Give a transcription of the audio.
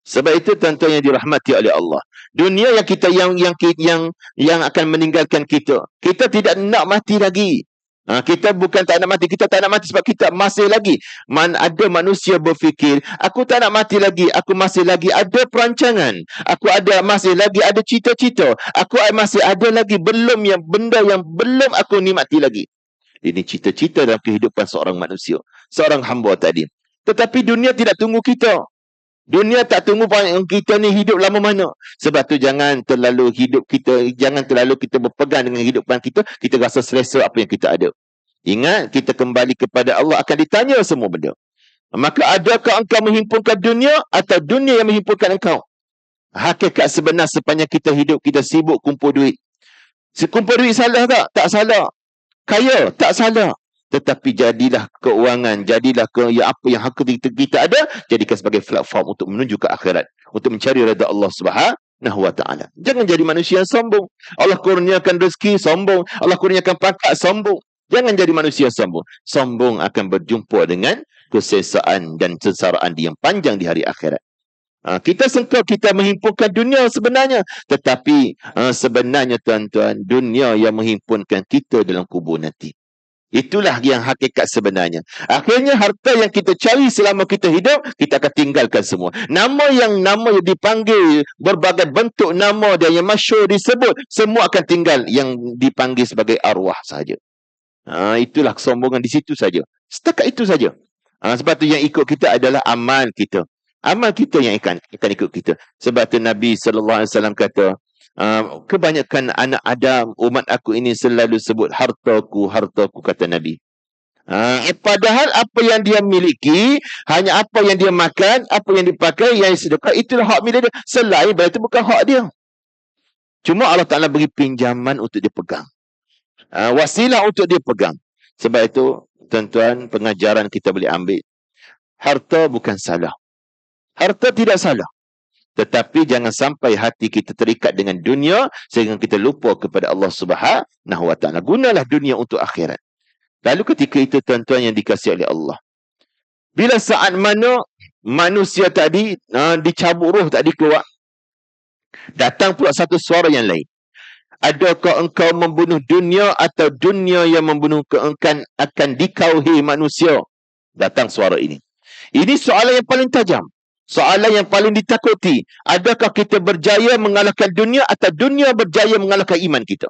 Sebab itu tuan-tuan yang dirahmati oleh Allah. Dunia yang kita yang akan meninggalkan kita. Kita tidak nak mati lagi. Kita bukan tak nak mati, kita tak nak mati sebab kita masih lagi. Ada manusia berfikir, aku tak nak mati lagi, aku masih lagi ada perancangan. Aku masih lagi ada cita-cita. Aku masih ada lagi benda yang belum aku nikmati lagi. Ini cita-cita dalam kehidupan seorang manusia, seorang hamba tadi. Tetapi dunia tidak tunggu kita. Dunia tak tunggu kita ni hidup lama mana. Sebab tu jangan terlalu kita berpegang dengan hidupan kita. Kita rasa selesa apa yang kita ada. Ingat, kita kembali kepada Allah akan ditanya semua benda. Maka adakah engkau menghimpunkan dunia atau dunia yang menghimpunkan engkau? Hakikat sebenar sepanjang kita hidup, kita sibuk kumpul duit. Kumpul duit salah tak? Tak salah. Kaya? Tak salah. Tetapi jadilah keuangan, jadilah apa yang hak kita ada, jadikan sebagai platform untuk menuju ke akhirat, untuk mencari redha Allah Subhanahu wa taala. Jangan jadi manusia yang sombong. Allah kurniakan rezeki, sombong. Allah kurniakan pangkat, sombong. Jangan jadi manusia sombong. Sombong akan berjumpa dengan kesesaan dan sengsaraan yang panjang di hari akhirat. Kita sangka kita menghimpunkan dunia sebenarnya, tetapi sebenarnya tuan-tuan, dunia yang menghimpunkan kita dalam kubur nanti. Itulah yang hakikat sebenarnya. Akhirnya harta yang kita cari selama kita hidup, kita akan tinggalkan semua. Nama yang dipanggil, berbagai bentuk nama dan yang masyhur disebut, semua akan tinggal. Yang dipanggil sebagai arwah saja. Itulah kesombongan di situ saja. Setakat itu saja. Sebab tu yang ikut kita adalah amal kita. Amal kita yang akan ikut kita. Sebab tu Nabi SAW kata, kebanyakan anak Adam, umat aku ini selalu sebut hartaku, kata Nabi. Padahal apa yang dia miliki, hanya apa yang dia makan, apa yang dipakai, yang sedekah, itulah hak milik dia. Selain itu bukan hak dia. Cuma Allah Ta'ala beri pinjaman untuk dia pegang. Wasilah untuk dia pegang. Sebab itu, tuan-tuan, pengajaran kita boleh ambil. Harta bukan salah. Harta tidak salah. Tetapi jangan sampai hati kita terikat dengan dunia sehingga kita lupa kepada Allah Subhanahu wa taala. Gunalah dunia untuk akhirat. Lalu ketika itu tuan-tuan yang dikasihi oleh Allah, bila saat mana manusia tadi dicabut roh tadi keluar, datang pula satu suara yang lain. Adakah engkau membunuh dunia atau dunia yang membunuh engkau akan dikauhi manusia? Datang suara ini. Ini soalan yang paling tajam. Soalan yang paling ditakuti. Adakah kita berjaya mengalahkan dunia atau dunia berjaya mengalahkan iman kita?